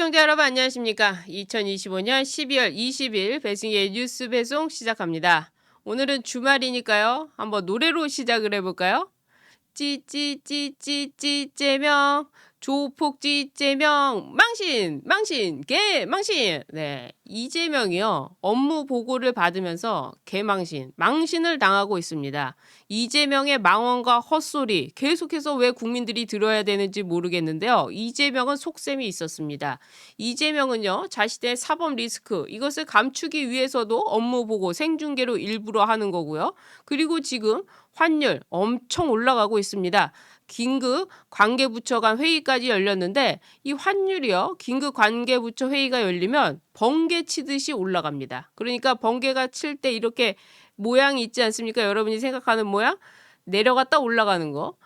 시청자 여러분 안녕하십니까? 2025년 12월 20일 배승희의 뉴스 배송 시작합니다. 오늘은 주말이니까요. 한번 노래로 시작을 해볼까요? 찌찌찌찌찌째명 조폭 찌째명 망신 개망신. 네, 이재명이요 업무 보고를 받으면서 망신을 당하고 있습니다. 이재명의 망언과 헛소리 계속해서 왜 국민들이 들어야 되는지 모르겠는데요. 이재명은 속셈이 있었습니다. 이재명은요 자신의 사법 리스크 이것을 감추기 위해서도 업무 보고 생중계로 일부러 하는 거고요. 그리고 지금 환율 엄청 올라가고 있습니다. 긴급 관계부처 간 회의까지 열렸는데 이 환율이요. 긴급 관계부처 회의가 열리면 번개 치듯이 올라갑니다. 그러니까 번개가 칠 때 이렇게 모양이 있지 않습니까? 여러분이 생각하는 모양? 내려갔다 올라가는 거.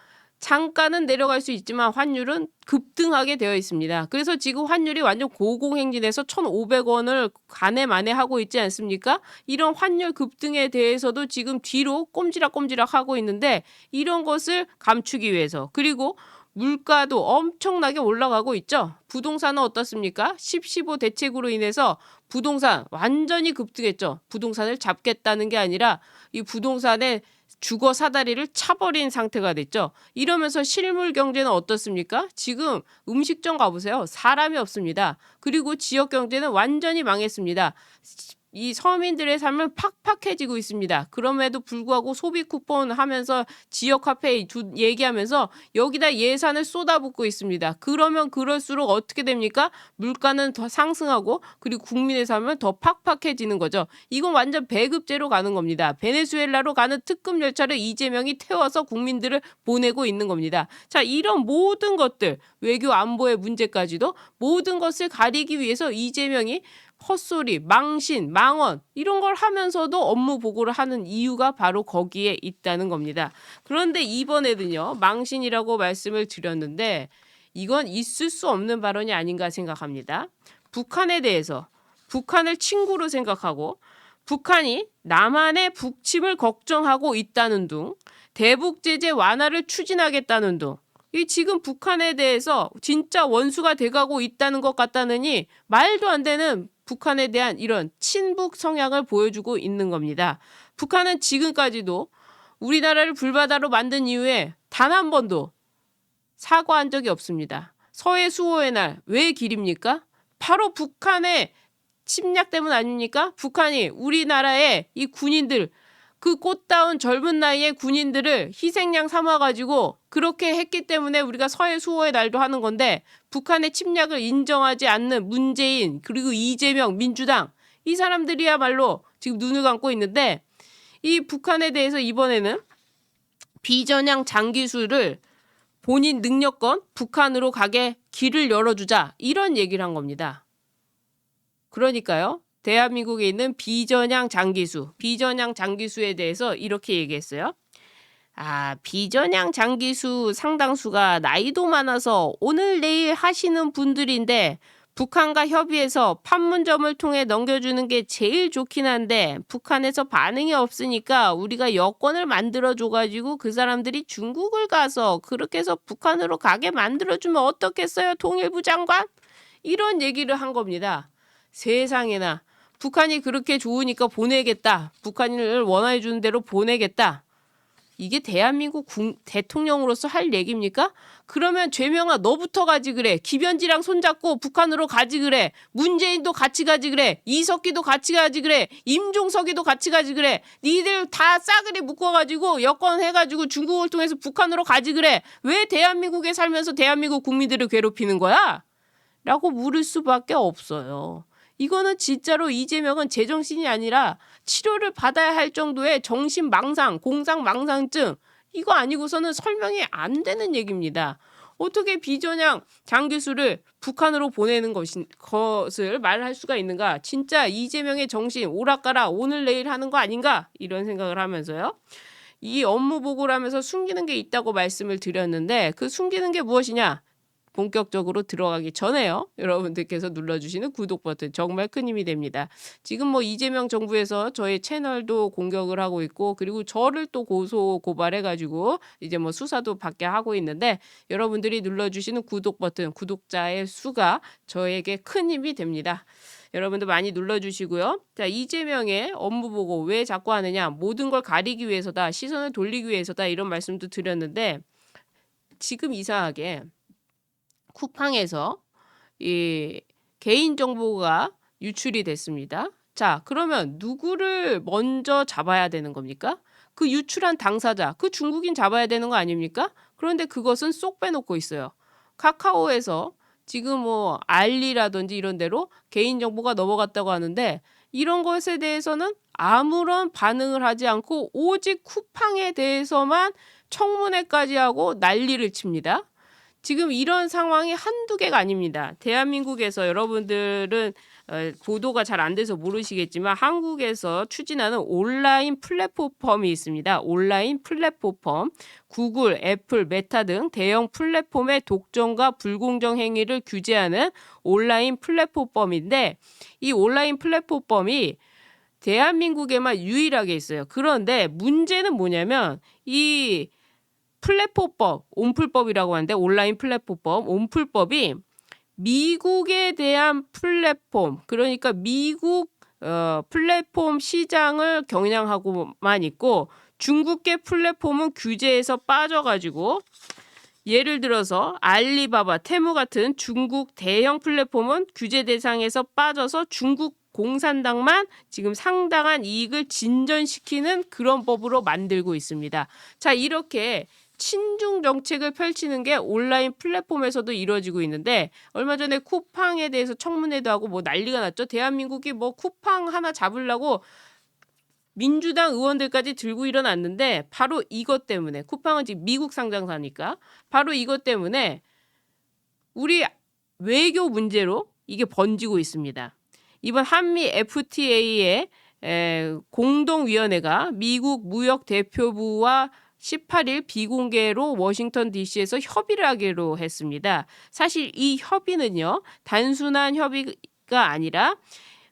잠깐은 내려갈 수 있지만 환율은 급등하게 되어 있습니다. 그래서 지금 환율이 완전 고공행진해서 1,500원을 가네마네 하고 있지 않습니까? 이런 환율 급등에 대해서도 지금 뒤로 꼼지락꼼지락 하고 있는데 이런 것을 감추기 위해서 그리고 물가도 엄청나게 올라가고 있죠. 부동산은 어떻습니까? 10.15 대책으로 인해서 부동산 완전히 급등했죠. 부동산을 잡겠다는 게 아니라 이 부동산의 주거 사다리를 차버린 상태가 됐죠. 이러면서 실물 경제는 어떻습니까? 지금 음식점 가보세요. 사람이 없습니다. 그리고 지역 경제는 완전히 망했습니다. 이 서민들의 삶은 팍팍해지고 있습니다. 그럼에도 불구하고 소비 쿠폰 하면서 지역 카페 얘기하면서 여기다 예산을 쏟아붓고 있습니다. 그러면 그럴수록 어떻게 됩니까? 물가는 더 상승하고 그리고 국민의 삶은 더 팍팍해지는 거죠. 이건 완전 배급제로 가는 겁니다. 베네수엘라로 가는 특급 열차를 이재명이 태워서 국민들을 보내고 있는 겁니다. 자, 이런 모든 것들 외교 안보의 문제까지도 모든 것을 가리기 위해서 이재명이 헛소리, 망신, 망언 이런 걸 하면서도 업무 보고를 하는 이유가 바로 거기에 있다는 겁니다. 그런데 이번에는요. 망신이라고 말씀을 드렸는데 이건 있을 수 없는 발언이 아닌가 생각합니다. 북한에 대해서 북한을 친구로 생각하고 북한이 남한의 북침을 걱정하고 있다는 둥 대북 제재 완화를 추진하겠다는 둥 이 지금 북한에 대해서 진짜 원수가 돼가고 있다는 것 같다느니 말도 안 되는 북한에 대한 이런 친북 성향을 보여주고 있는 겁니다. 북한은 지금까지도 우리나라를 불바다로 만든 이후에 단 한 번도 사과한 적이 없습니다. 서해 수호의 날 왜 기립니까? 바로 북한의 침략 때문 아닙니까? 북한이 우리나라의 이 군인들 그 꽃다운 젊은 나이의 군인들을 희생양 삼아가지고 그렇게 했기 때문에 우리가 서해 수호의 날도 하는 건데 북한의 침략을 인정하지 않는 문재인 그리고 이재명 민주당 이 사람들이야말로 지금 눈을 감고 있는데 이 북한에 대해서 이번에는 비전향 장기수를 본인 능력건 북한으로 가게 길을 열어주자 이런 얘기를 한 겁니다. 그러니까요. 대한민국에 있는 비전향 장기수에 대해서 이렇게 얘기했어요. 비전향 장기수 상당수가 나이도 많아서 오늘 내일 하시는 분들인데 북한과 협의해서 판문점을 통해 넘겨주는 게 제일 좋긴 한데 북한에서 반응이 없으니까 우리가 여건을 만들어줘가지고 그 사람들이 중국을 가서 그렇게 해서 북한으로 가게 만들어주면 어떻겠어요, 통일부 장관? 이런 얘기를 한 겁니다. 세상에나 북한이 그렇게 좋으니까 보내겠다. 북한을 원해 주는 대로 보내겠다. 이게 대한민국 대통령으로서 할 얘기입니까? 그러면 죄명아 너부터 가지 그래. 김현지랑 손잡고 북한으로 가지 그래. 문재인도 같이 가지 그래. 이석기도 같이 가지 그래. 임종석이도 같이 가지 그래. 니들 다 싸그리 묶어가지고 여권 해가지고 중국을 통해서 북한으로 가지 그래. 왜 대한민국에 살면서 대한민국 국민들을 괴롭히는 거야? 라고 물을 수밖에 없어요. 이거는 진짜로 이재명은 제정신이 아니라 치료를 받아야 할 정도의 정신망상, 공상망상증 이거 아니고서는 설명이 안 되는 얘기입니다. 어떻게 비전향 장기수를 북한으로 보내는 것을 말할 수가 있는가? 진짜 이재명의 정신 오락가락 오늘 내일 하는 거 아닌가? 이런 생각을 하면서요. 이 업무 보고를 하면서 숨기는 게 있다고 말씀을 드렸는데 그 숨기는 게 무엇이냐? 본격적으로 들어가기 전에요. 여러분들께서 눌러주시는 구독 버튼 정말 큰 힘이 됩니다. 지금 뭐 이재명 정부에서 저의 채널도 공격을 하고 있고 그리고 저를 또 고소 고발해가지고 이제 뭐 수사도 받게 하고 있는데 여러분들이 눌러주시는 구독 버튼, 구독자의 수가 저에게 큰 힘이 됩니다. 여러분들 많이 눌러주시고요. 자, 이재명의 업무 보고 왜 자꾸 하느냐? 모든 걸 가리기 위해서다. 시선을 돌리기 위해서다. 이런 말씀도 드렸는데 지금 이상하게 쿠팡에서 이 개인 정보가 유출이 됐습니다. 자, 그러면 누구를 먼저 잡아야 되는 겁니까? 그 유출한 당사자, 그 중국인 잡아야 되는 거 아닙니까? 그런데 그것은 쏙 빼놓고 있어요. 카카오에서 지금 뭐 알리라든지 이런 데로 개인정보가 넘어갔다고 하는데 이런 것에 대해서는 아무런 반응을 하지 않고 오직 쿠팡에 대해서만 청문회까지 하고 난리를 칩니다. 지금 이런 상황이 한두 개가 아닙니다. 대한민국에서 여러분들은 보도가 잘 안 돼서 모르시겠지만 한국에서 추진하는 온라인 플랫폼이 있습니다. 온라인 플랫폼, 구글, 애플, 메타 등 대형 플랫폼의 독점과 불공정 행위를 규제하는 온라인 플랫폼인데 이 온라인 플랫폼이 대한민국에만 유일하게 있어요. 그런데 문제는 뭐냐면 이 플랫폼법, 온플법이라고 하는데 온라인 플랫폼법, 온플법이 미국에 대한 플랫폼, 그러니까 미국 플랫폼 시장을 겨냥하고만 있고 중국계 플랫폼은 규제에서 빠져가지고 예를 들어서 알리바바, 테무 같은 중국 대형 플랫폼은 규제 대상에서 빠져서 중국 공산당만 지금 상당한 이익을 진전시키는 그런 법으로 만들고 있습니다. 자, 이렇게 친중 정책을 펼치는 게 온라인 플랫폼에서도 이루어지고 있는데 얼마 전에 쿠팡에 대해서 청문회도 하고 뭐 난리가 났죠. 대한민국이 뭐 쿠팡 하나 잡으려고 민주당 의원들까지 들고 일어났는데 바로 이것 때문에 쿠팡은 지금 미국 상장사니까 바로 이것 때문에 우리 외교 문제로 이게 번지고 있습니다. 이번 한미 FTA의 공동위원회가 미국 무역대표부와 18일 비공개로 워싱턴 DC에서 협의를 하기로 했습니다. 사실 이 협의는요, 단순한 협의가 아니라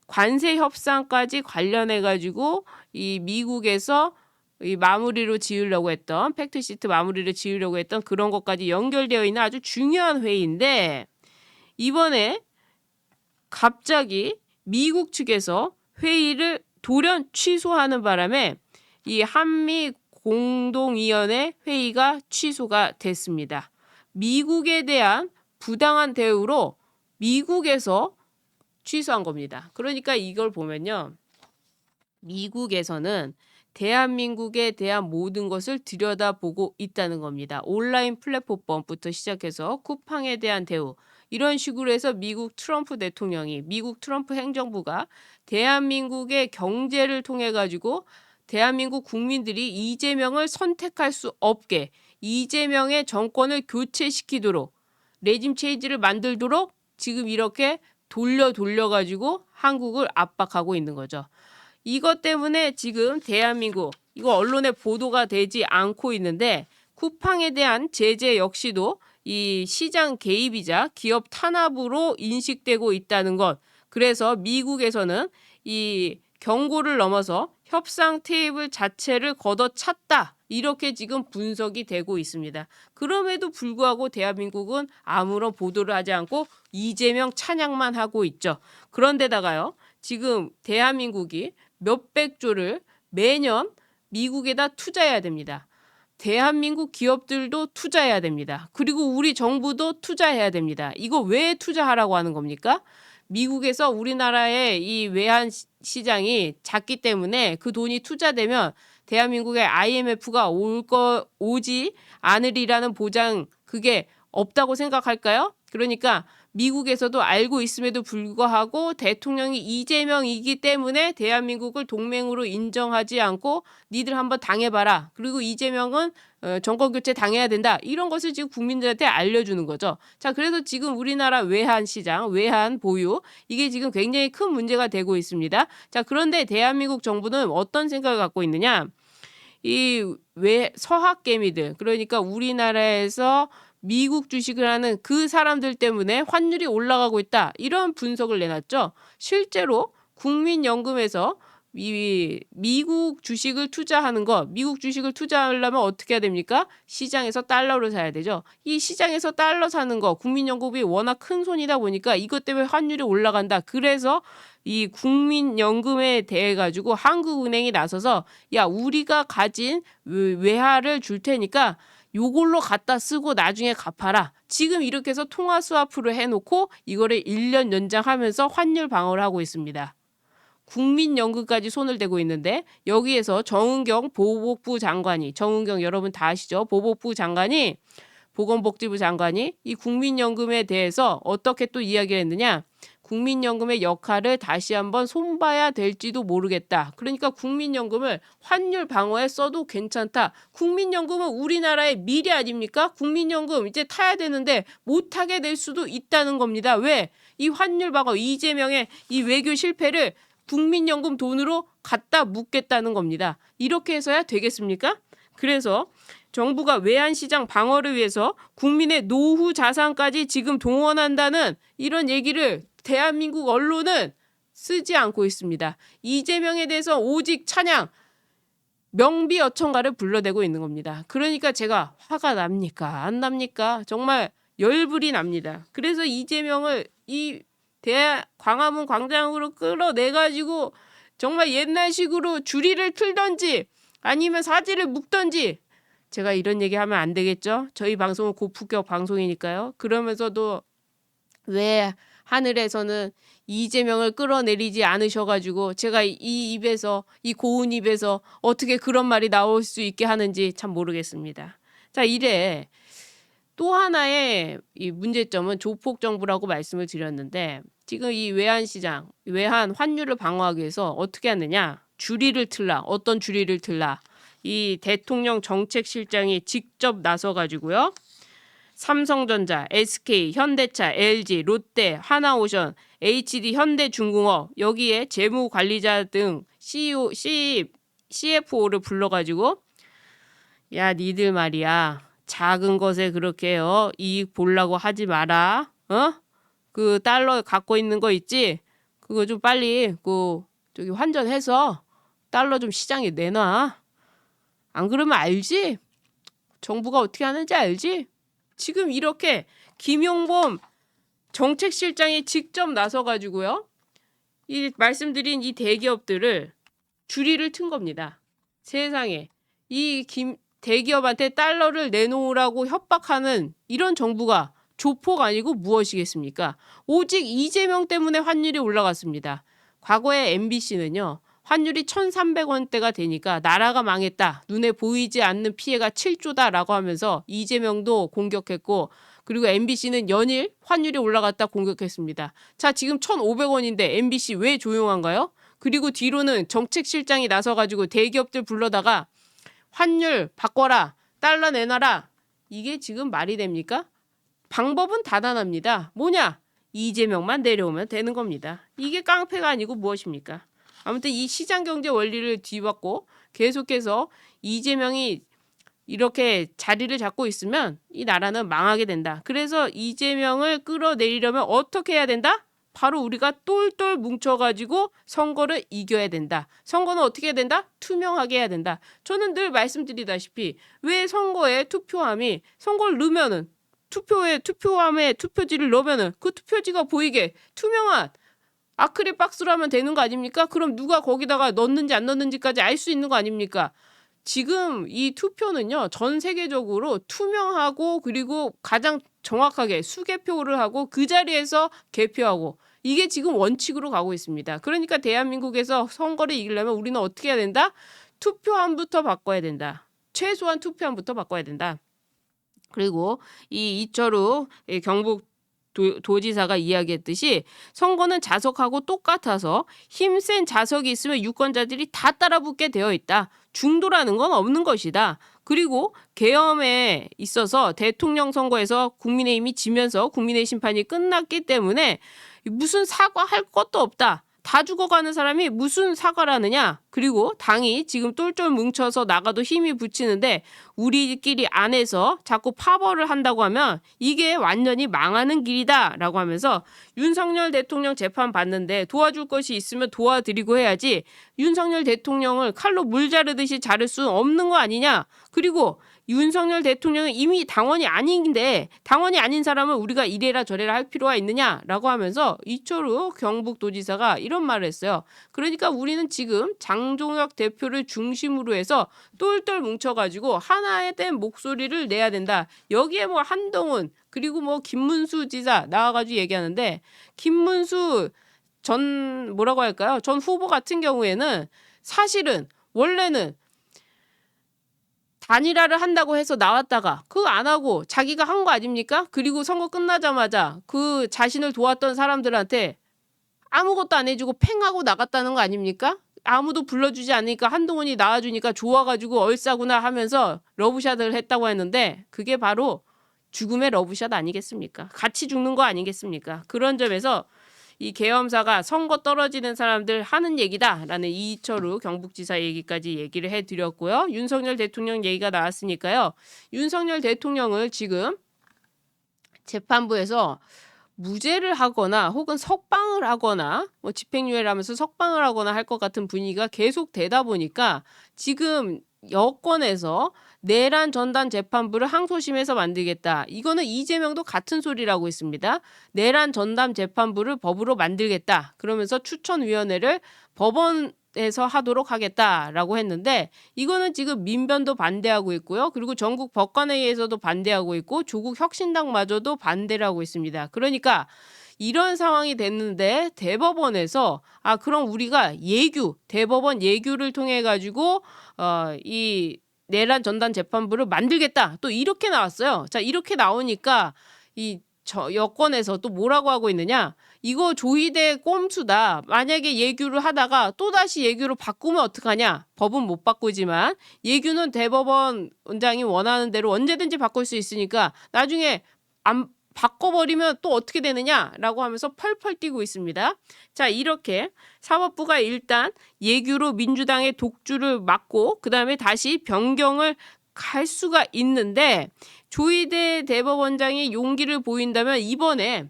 관세 협상까지 관련해 가지고 이 미국에서 이 마무리로 지으려고 했던 팩트시트 마무리를 지으려고 했던 그런 것까지 연결되어 있는 아주 중요한 회의인데 이번에 갑자기 미국 측에서 회의를 돌연 취소하는 바람에 이 한미 공동위원회 회의가 취소가 됐습니다. 미국에 대한 부당한 대우로 미국에서 취소한 겁니다. 그러니까 이걸 보면요. 미국에서는 대한민국에 대한 모든 것을 들여다보고 있다는 겁니다. 온라인 플랫폼부터 시작해서 쿠팡에 대한 대우 이런 식으로 해서 미국 트럼프 대통령이 미국 트럼프 행정부가 대한민국의 경제를 통해 가지고 대한민국 국민들이 이재명을 선택할 수 없게 이재명의 정권을 교체시키도록 레짐 체인지를 만들도록 지금 이렇게 돌려가지고 한국을 압박하고 있는 거죠. 이것 때문에 지금 대한민국 이거 언론에 보도가 되지 않고 있는데 쿠팡에 대한 제재 역시도 이 시장 개입이자 기업 탄압으로 인식되고 있다는 것. 그래서 미국에서는 이 경고를 넘어서 협상 테이블 자체를 걷어찼다. 이렇게 지금 분석이 되고 있습니다. 그럼에도 불구하고 대한민국은 아무런 보도를 하지 않고 이재명 찬양만 하고 있죠. 그런데다가요. 지금 대한민국이 몇백조를 매년 미국에다 투자해야 됩니다. 대한민국 기업들도 투자해야 됩니다. 그리고 우리 정부도 투자해야 됩니다. 이거 왜 투자하라고 하는 겁니까? 미국에서 우리나라의 이 외환 시장이 작기 때문에 그 돈이 투자되면 대한민국에 IMF가 오지 않으리라는 보장 그게 없다고 생각할까요? 그러니까 미국에서도 알고 있음에도 불구하고 대통령이 이재명이기 때문에 대한민국을 동맹으로 인정하지 않고 니들 한번 당해봐라. 그리고 이재명은 정권교체 당해야 된다. 이런 것을 지금 국민들한테 알려주는 거죠. 자, 그래서 지금 우리나라 외환 시장, 외환 보유 이게 지금 굉장히 큰 문제가 되고 있습니다. 자, 그런데 대한민국 정부는 어떤 생각을 갖고 있느냐? 이 서학개미들 그러니까 우리나라에서 미국 주식을 하는 그 사람들 때문에 환율이 올라가고 있다. 이런 분석을 내놨죠. 실제로 국민연금에서 이 미국 주식을 투자하는 거, 미국 주식을 투자하려면 어떻게 해야 됩니까? 시장에서 달러를 사야 되죠. 이 시장에서 달러 사는 거, 국민연금이 워낙 큰 손이다 보니까 이것 때문에 환율이 올라간다. 그래서 이 국민연금에 대해 가지고 한국은행이 나서서 야, 우리가 가진 외화를 줄 테니까 요걸로 갖다 쓰고 나중에 갚아라. 지금 이렇게 해서 통화 스와프를 해놓고 이거를 1년 연장하면서 환율 방어를 하고 있습니다. 국민연금까지 손을 대고 있는데 여기에서 정은경 보복부 장관이, 정은경 여러분 다 아시죠? 보복부 장관이, 보건복지부 장관이 이 국민연금에 대해서 어떻게 또 이야기를 했느냐. 국민연금의 역할을 다시 한번 손봐야 될지도 모르겠다. 그러니까 국민연금을 환율 방어에 써도 괜찮다. 국민연금은 우리나라의 미래 아닙니까? 국민연금 이제 타야 되는데 못 타게 될 수도 있다는 겁니다. 왜? 이 환율 방어, 이재명의 이 외교 실패를 국민연금 돈으로 갖다 묻겠다는 겁니다. 이렇게 해서야 되겠습니까? 그래서 정부가 외환시장 방어를 위해서 국민의 노후 자산까지 지금 동원한다는 이런 얘기를 대한민국 언론은 쓰지 않고 있습니다. 이재명에 대해서 오직 찬양, 명비어천가를 불러대고 있는 겁니다. 그러니까 제가 화가 납니까? 안 납니까? 정말 열불이 납니다. 그래서 이재명을 이 광화문 광장으로 끌어내가지고 정말 옛날식으로 줄이를 틀던지 아니면 사지를 묶던지, 제가 이런 얘기하면 안 되겠죠. 저희 방송은 고품격 방송이니까요. 그러면서도 왜 하늘에서는 이재명을 끌어내리지 않으셔가지고 제가 이 입에서, 이 고운 입에서 어떻게 그런 말이 나올 수 있게 하는지 참 모르겠습니다. 자, 이래 또 하나의 이 문제점은 조폭 정부라고 말씀을 드렸는데, 지금 이 외환시장, 외환 환율을 방어하기 위해서 어떻게 하느냐. 주리를 틀라. 어떤 주리를 틀라. 이 대통령 정책실장이 직접 나서가지고요. 삼성전자, SK, 현대차, LG, 롯데, 하나오션, HD, 현대중공업 여기에 재무관리자 등 CEO, CFO를 불러가지고 야, 니들 말이야. 작은 것에 그렇게 이익 보려고 하지 마라. 그 달러 갖고 있는 거 있지? 그거 좀 빨리 저기 환전해서 달러 좀 시장에 내놔. 안 그러면 알지? 정부가 어떻게 하는지 알지? 지금 이렇게 김용범 정책실장이 직접 나서가지고요. 이 말씀드린 이 대기업들을 주리를 튼 겁니다. 세상에 이 대기업한테 달러를 내놓으라고 협박하는 이런 정부가 조폭 아니고 무엇이겠습니까? 오직 이재명 때문에 환율이 올라갔습니다. 과거에 MBC는요. 환율이 1,300원대가 되니까 나라가 망했다. 눈에 보이지 않는 피해가 7조다라고 하면서 이재명도 공격했고, 그리고 MBC는 연일 환율이 올라갔다 공격했습니다. 자, 지금 1,500원인데 MBC 왜 조용한가요? 그리고 뒤로는 정책실장이 나서가지고 대기업들 불러다가 환율 바꿔라, 달러 내놔라. 이게 지금 말이 됩니까? 방법은 단단합니다. 뭐냐? 이재명만 내려오면 되는 겁니다. 이게 깡패가 아니고 무엇입니까? 아무튼 이 시장경제 원리를 뒤받고 계속해서 이재명이 이렇게 자리를 잡고 있으면 이 나라는 망하게 된다. 그래서 이재명을 끌어내리려면 어떻게 해야 된다? 바로 우리가 똘똘 뭉쳐가지고 선거를 이겨야 된다. 선거는 어떻게 해야 된다? 투명하게 해야 된다. 저는 늘 말씀드리다시피 왜 선거에 투표함이, 선거를 넣으면은 투표함에 투표지를 넣으면은 그 투표지가 보이게 투명한 아크릴 박스로 하면 되는 거 아닙니까? 그럼 누가 거기다가 넣는지 안 넣는지까지 알 수 있는 거 아닙니까? 지금 이 투표는요, 전 세계적으로 투명하고 그리고 가장 정확하게 수개표를 하고 그 자리에서 개표하고, 이게 지금 원칙으로 가고 있습니다. 그러니까 대한민국에서 선거를 이기려면 우리는 어떻게 해야 된다? 투표함부터 바꿔야 된다. 최소한 투표함부터 바꿔야 된다. 그리고 이 이철우 경북 도지사가 이야기했듯이 선거는 자석하고 똑같아서 힘센 자석이 있으면 유권자들이 다 따라붙게 되어 있다. 중도라는 건 없는 것이다. 그리고 계엄에 있어서 대통령 선거에서 국민의힘이 지면서 국민의 심판이 끝났기 때문에 무슨 사과할 것도 없다. 다 죽어가는 사람이 무슨 사과를 하느냐. 그리고 당이 지금 똘똘 뭉쳐서 나가도 힘이 붙이는데 우리끼리 안에서 자꾸 파벌을 한다고 하면 이게 완전히 망하는 길이다 라고 하면서 윤석열 대통령 재판 받는데 도와줄 것이 있으면 도와드리고 해야지 윤석열 대통령을 칼로 물 자르듯이 자를 수 없는 거 아니냐. 그리고 윤석열 대통령은 이미 당원이 아닌데 당원이 아닌 사람은 우리가 이래라 저래라 할 필요가 있느냐라고 하면서 이철우 경북도지사가 이런 말을 했어요. 그러니까 우리는 지금 장종혁 대표를 중심으로 해서 똘똘 뭉쳐가지고 하나에 된 목소리를 내야 된다. 여기에 뭐 한동훈 그리고 뭐 김문수 지사 나와가지고 얘기하는데 김문수 전 뭐라고 할까요? 전 후보 같은 경우에는 사실은 원래는 단일화를 한다고 해서 나왔다가 그거 안 하고 자기가 한 거 아닙니까? 그리고 선거 끝나자마자 그 자신을 도왔던 사람들한테 아무것도 안 해주고 팽하고 나갔다는 거 아닙니까? 아무도 불러주지 않으니까 한동훈이 나와주니까 좋아가지고 얼싸구나 하면서 러브샷을 했다고 했는데 그게 바로 죽음의 러브샷 아니겠습니까? 같이 죽는 거 아니겠습니까? 그런 점에서 이 계엄사가 선거 떨어지는 사람들 하는 얘기다라는 이철우 경북지사 얘기까지 얘기를 해드렸고요. 윤석열 대통령 얘기가 나왔으니까요. 윤석열 대통령을 지금 재판부에서 무죄를 하거나 혹은 석방을 하거나 뭐 집행유예를 하면서 석방을 하거나 할 것 같은 분위기가 계속 되다 보니까 지금 여권에서 내란 전담 재판부를 항소심에서 만들겠다. 이거는 이재명도 같은 소리라고 했습니다. 내란 전담 재판부를 법으로 만들겠다. 그러면서 추천위원회를 법원에서 하도록 하겠다라고 했는데 이거는 지금 민변도 반대하고 있고요. 그리고 전국 법관회의에서도 반대하고 있고 조국 혁신당마저도 반대를 하고 있습니다. 그러니까 이런 상황이 됐는데 대법원에서 그럼 우리가 대법원 예규를 통해 가지고 이 내란 전담 재판부를 만들겠다. 또 이렇게 나왔어요. 자, 이렇게 나오니까 여권에서 또 뭐라고 하고 있느냐? 이거 조희대 꼼수다. 만약에 예규를 하다가 또다시 예규로 바꾸면 어떡하냐? 법은 못 바꾸지만 예규는 대법원 원장이 원하는 대로 언제든지 바꿀 수 있으니까 나중에 안 바꿔버리면 또 어떻게 되느냐라고 하면서 펄펄 뛰고 있습니다. 자, 이렇게 사법부가 일단 예규로 민주당의 독주를 막고 그 다음에 다시 변경을 갈 수가 있는데 조희대 대법원장이 용기를 보인다면 이번에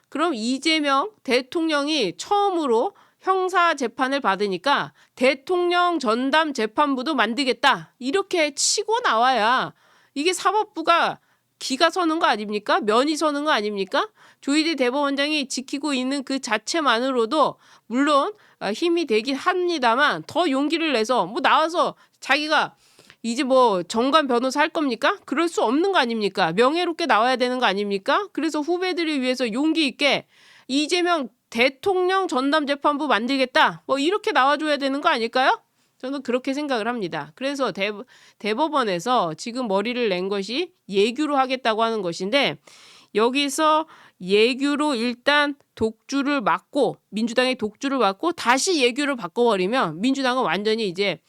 그럼 이재명 대통령이 처음으로 형사 재판을 받으니까 대통령 전담 재판부도 만들겠다. 이렇게 치고 나와야 이게 사법부가 기가 서는 거 아닙니까? 면이 서는 거 아닙니까? 조희대 대법원장이 지키고 있는 그 자체만으로도 물론 힘이 되긴 합니다만 더 용기를 내서 뭐 나와서 자기가 이제 뭐 정관 변호사 할 겁니까? 그럴 수 없는 거 아닙니까? 명예롭게 나와야 되는 거 아닙니까? 그래서 후배들을 위해서 용기 있게 이재명 대통령 전담 재판부 만들겠다. 뭐 이렇게 나와줘야 되는 거 아닐까요? 저는 그렇게 생각을 합니다. 그래서 대법원에서 지금 머리를 낸 것이 예규로 하겠다고 하는 것인데 여기서 예규로 일단 독주를 막고 민주당의 독주를 막고 다시 예규를 바꿔버리면 민주당은 완전히 이제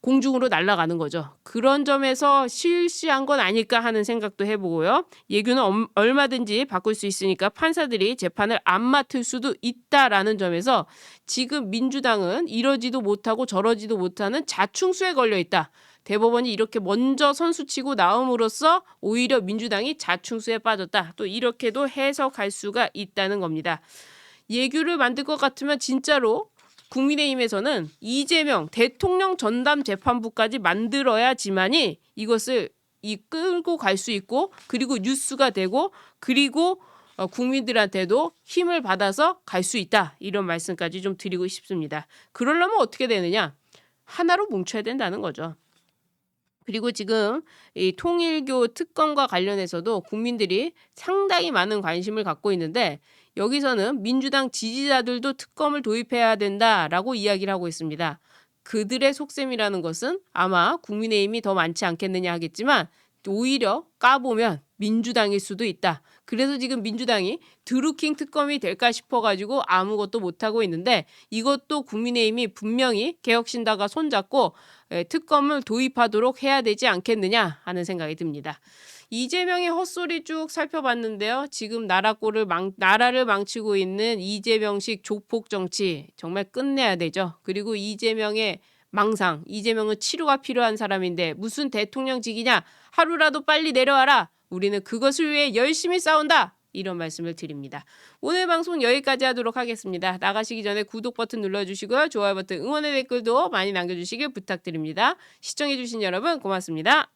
공중으로 날아가는 거죠. 그런 점에서 실시한 건 아닐까 하는 생각도 해보고요. 예규는 얼마든지 바꿀 수 있으니까 판사들이 재판을 안 맡을 수도 있다라는 점에서 지금 민주당은 이러지도 못하고 저러지도 못하는 자충수에 걸려 있다. 대법원이 이렇게 먼저 선수치고 나옴으로써 오히려 민주당이 자충수에 빠졌다. 또 이렇게도 해석할 수가 있다는 겁니다. 예규를 만들 것 같으면 진짜로 국민의힘에서는 이재명 대통령 전담 재판부까지 만들어야지만이 이것을 끌고 갈 수 있고 그리고 뉴스가 되고 그리고 국민들한테도 힘을 받아서 갈 수 있다. 이런 말씀까지 좀 드리고 싶습니다. 그러려면 어떻게 되느냐? 하나로 뭉쳐야 된다는 거죠. 그리고 지금 이 통일교 특검과 관련해서도 국민들이 상당히 많은 관심을 갖고 있는데 여기서는 민주당 지지자들도 특검을 도입해야 된다라고 이야기를 하고 있습니다. 그들의 속셈이라는 것은 아마 국민의힘이 더 많지 않겠느냐 하겠지만 오히려 까보면 민주당일 수도 있다. 그래서 지금 민주당이 드루킹 특검이 될까 싶어가지고 아무것도 못하고 있는데 이것도 국민의힘이 분명히 개혁신당과 손잡고 특검을 도입하도록 해야 되지 않겠느냐 하는 생각이 듭니다. 이재명의 헛소리 쭉 살펴봤는데요. 지금 나라를 망치고 있는 이재명식 조폭 정치 정말 끝내야 되죠. 그리고 이재명의 망상, 이재명은 치료가 필요한 사람인데 무슨 대통령직이냐? 하루라도 빨리 내려와라. 우리는 그것을 위해 열심히 싸운다. 이런 말씀을 드립니다. 오늘 방송 여기까지 하도록 하겠습니다. 나가시기 전에 구독 버튼 눌러주시고요. 좋아요 버튼, 응원의 댓글도 많이 남겨주시길 부탁드립니다. 시청해주신 여러분 고맙습니다.